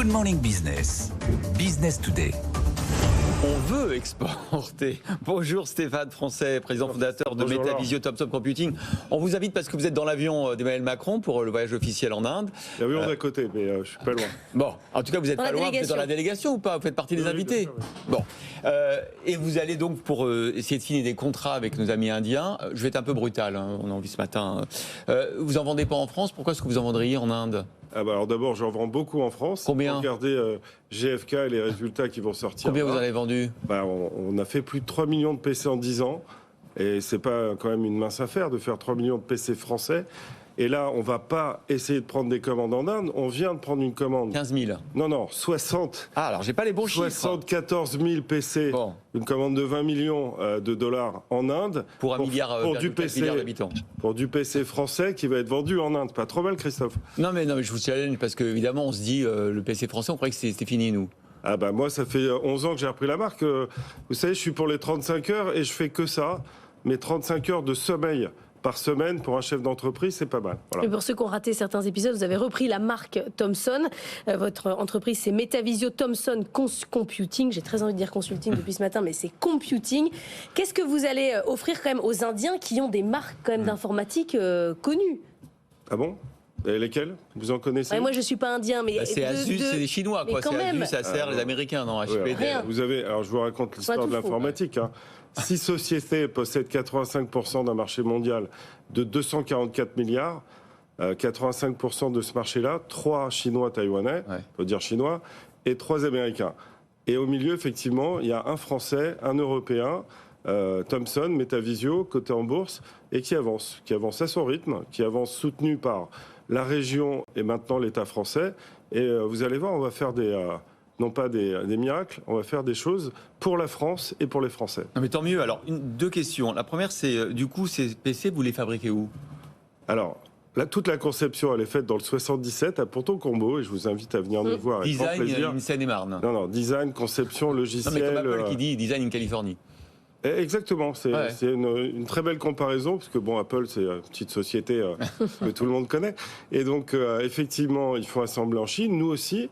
Good Morning Business. Business Today. On veut exporter. Bonjour Stéphane Français, président fondateur de Metavisio Thomson Computing. On vous invite parce que vous êtes dans l'avion d'Emmanuel Macron pour le voyage officiel en Inde. L'avion d'à côté, mais je suis pas loin. Bon, en tout cas vous êtes pas loin, vous êtes dans la délégation ou pas? Vous faites partie des invités? Bon, et vous allez donc pour essayer de signer des contrats avec nos amis indiens. Je vais être un peu brutal, hein, on a vu ce matin. Vous en vendez pas en France, pourquoi est-ce que vous en vendriez en Inde? Alors d'abord, j'en vends beaucoup en France. Combien? Regardez GFK et les résultats qui vont sortir. Combien vous en avez vendu? On a fait plus de 3 millions de PC en 10 ans. Et c'est pas quand même une mince affaire de faire 3 millions de PC français. Et là, on va pas essayer de prendre des commandes en Inde. On vient de prendre une commande. 15 000. Non, 60. Ah, alors j'ai pas les bons chiffres. 74 000 PC. Bon. Une commande de 20 millions de dollars en Inde. Pour un milliard d'habitants. Pour du PC français qui va être vendu en Inde. Pas trop mal, Christophe. Non, mais je vous challenge parce qu'évidemment, on se dit, le PC français, on croyait que c'était fini, nous. Ah bah moi, ça fait 11 ans que j'ai repris la marque. Vous savez, je suis pour les 35 heures et je fais que ça. Mais 35 heures de sommeil par semaine pour un chef d'entreprise, c'est pas mal. Voilà. Et pour ceux qui ont raté certains épisodes, vous avez repris la marque Thomson. Votre entreprise, c'est Metavisio Thomson Computing. J'ai très envie de dire consulting depuis ce matin, mais c'est computing. Qu'est-ce que vous allez offrir quand même aux Indiens qui ont des marques quand même d'informatique connues? Ah bon? Et lesquels? Vous en connaissez? Moi, je suis pas indien, mais c'est Asus, c'est les Chinois, quoi. C'est Asus, ça sert les Américains, non? HP. Rien. Vous avez, alors je vous raconte l'histoire de l'informatique. 6 sociétés possèdent 85% d'un marché mondial de 244 milliards. 85% de ce marché-là, 3 Chinois taïwanais, faut dire chinois, et 3 Américains. Et au milieu, effectivement, il y a un Français, un Européen, Thomson, Metavisio, coté en bourse, et qui avance à son rythme, qui avance soutenu par la région et maintenant l'État français. Et vous allez voir, on va faire non pas des miracles, on va faire des choses pour la France et pour les Français. Non mais tant mieux. Alors, deux questions. La première, c'est du coup, ces PC, vous les fabriquez où? Alors, là, toute la conception, elle est faite dans le 77 à Ponton-Combo, et je vous invite à venir nous voir avec grand plaisir. Design in Seine-et-Marne. Non, design, conception, logiciel. Non, mais comme Apple qui dit design in Californie. Exactement, c'est une très belle comparaison, parce que bon, Apple, c'est une petite société que tout le monde connaît. Et donc, effectivement, il faut assembler en Chine, nous aussi.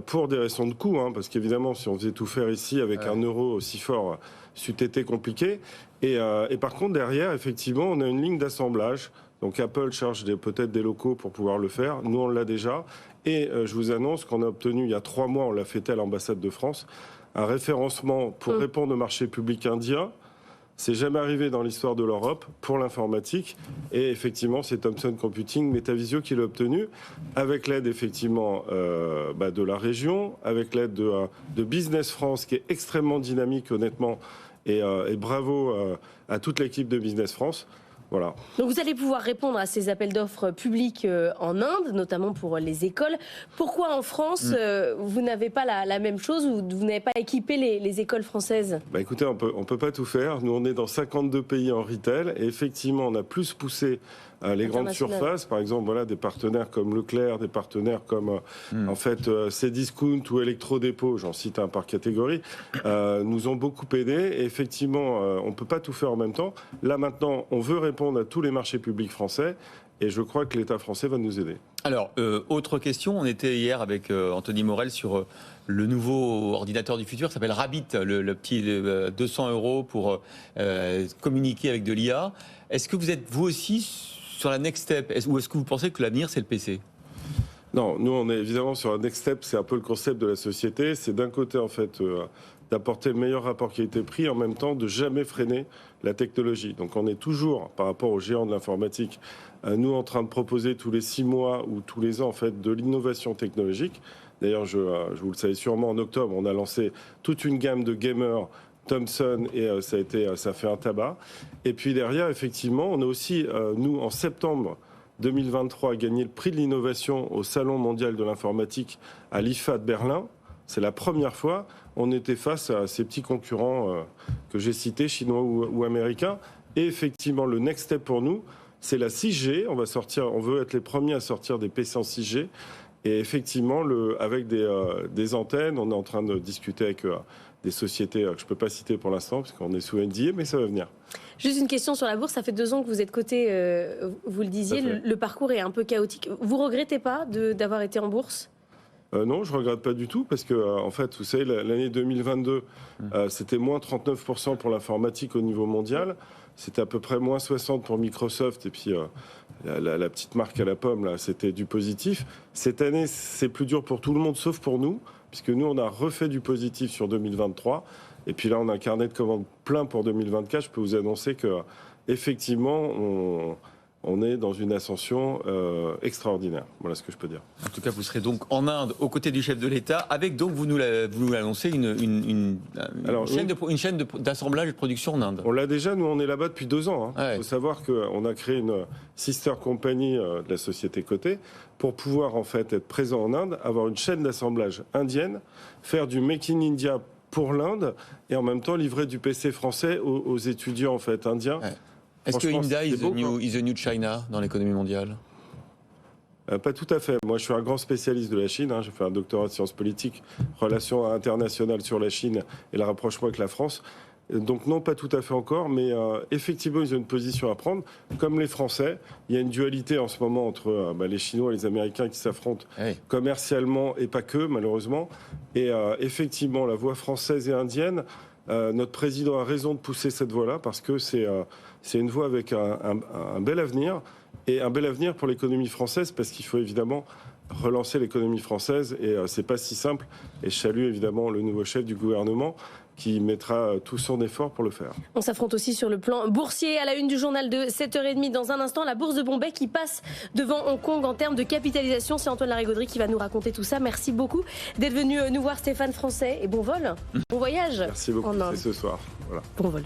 Pour des raisons de coût, parce qu'évidemment, si on faisait tout faire ici avec un euro aussi fort, c'eût été compliqué. Et par contre, derrière, effectivement, on a une ligne d'assemblage. Donc Apple charge peut-être des locaux pour pouvoir le faire. Nous, on l'a déjà. Et je vous annonce qu'on a obtenu, il y a 3 mois, on l'a fait à l'ambassade de France, un référencement pour répondre au marché public indien. C'est jamais arrivé dans l'histoire de l'Europe pour l'informatique. Et effectivement, c'est Thomson Computing, Metavisio qui l'a obtenu, avec l'aide effectivement de la région, avec l'aide de Business France, qui est extrêmement dynamique, honnêtement. Et bravo à toute l'équipe de Business France. Voilà. Donc vous allez pouvoir répondre à ces appels d'offres publics en Inde, notamment pour les écoles. Pourquoi en France, vous n'avez pas la même chose, ou vous n'avez pas équipé les écoles françaises? Écoutez, on peut pas tout faire. Nous, on est dans 52 pays en retail, et effectivement, on a plus poussé les grandes surfaces, par exemple, voilà, des partenaires comme Leclerc, des partenaires comme Cdiscount ou Electrodépôt, j'en cite un par catégorie, nous ont beaucoup aidés. Et effectivement, on peut pas tout faire en même temps. Là maintenant, on veut répondre à tous les marchés publics français, et je crois que l'État français va nous aider. Alors, autre question, on était hier avec Anthony Morel sur le nouveau ordinateur du futur, qui s'appelle Rabbit, le petit 200 € pour communiquer avec de l'IA. Est-ce que vous êtes, vous aussi, sur la next step, ou est-ce que vous pensez que l'avenir, c'est le PC? Non, nous, on est évidemment sur la next step, c'est un peu le concept de la société. C'est d'un côté, en fait, d'apporter le meilleur rapport qualité-prix, en même temps de jamais freiner la technologie. Donc on est toujours, par rapport aux géants de l'informatique, nous en train de proposer tous les 6 mois ou tous les ans, en fait, de l'innovation technologique. D'ailleurs, vous le savez sûrement, en octobre, on a lancé toute une gamme de gamers Thomson, et ça fait un tabac. Et puis derrière, effectivement, on a aussi, nous, en septembre 2023, gagné le prix de l'innovation au Salon mondial de l'informatique à l'IFA de Berlin. C'est la première fois on était face à ces petits concurrents que j'ai cités, chinois ou américains. Et effectivement, le next step pour nous, c'est la 6G. On veut être les premiers à sortir des PC en 6G. Et effectivement, avec des antennes, on est en train de discuter avec des sociétés que je ne peux pas citer pour l'instant, parce qu'on est sous NDA, mais ça va venir. Juste une question sur la bourse. Ça fait 2 ans que vous êtes coté, vous le disiez, le parcours est un peu chaotique. Vous ne regrettez pas d'avoir été en bourse ? Non, je ne regrette pas du tout parce que, en fait, vous savez, l'année 2022, c'était moins 39% pour l'informatique au niveau mondial. C'était à peu près moins 60% pour Microsoft. Et puis, la petite marque à la pomme, là, c'était du positif. Cette année, c'est plus dur pour tout le monde, sauf pour nous, puisque nous, on a refait du positif sur 2023. Et puis là, on a un carnet de commandes plein pour 2024. Je peux vous annoncer que, effectivement, on est dans une ascension extraordinaire. Voilà ce que je peux dire. En tout cas, vous serez donc en Inde aux côtés du chef de l'État, avec donc, vous nous l'annoncez, une chaîne d'assemblage et de production en Inde. On l'a déjà, nous on est là-bas depuis 2 ans. Ouais. Il faut savoir qu'on a créé une sister company de la société cotée pour pouvoir en fait être présent en Inde, avoir une chaîne d'assemblage indienne, faire du Make in India pour l'Inde et en même temps livrer du PC français aux étudiants en fait indiens. Ouais. Est-ce que India is the new China dans l'économie mondiale ? Pas tout à fait. Moi, je suis un grand spécialiste de la Chine. J'ai fait un doctorat de sciences politiques, relations internationales sur la Chine et le rapprochement avec la France. Donc non, pas tout à fait encore, mais effectivement, ils ont une position à prendre. Comme les Français, il y a une dualité en ce moment entre les Chinois et les Américains qui s'affrontent commercialement et pas que, malheureusement. Et effectivement, la voie française et indienne, notre président a raison de pousser cette voie-là parce que c'est une voie avec un bel avenir et un bel avenir pour l'économie française parce qu'il faut évidemment relancer l'économie française et c'est pas si simple. Et je salue évidemment le nouveau chef du gouvernement qui mettra tout son effort pour le faire. On s'affronte aussi sur le plan boursier à la une du journal de 7h30. Dans un instant, la bourse de Bombay qui passe devant Hong Kong en termes de capitalisation. C'est Antoine Larigauderie qui va nous raconter tout ça. Merci beaucoup d'être venu nous voir, Stéphane Français, et bon vol, bon voyage. Merci beaucoup, c'est ce soir. Voilà. Bon vol.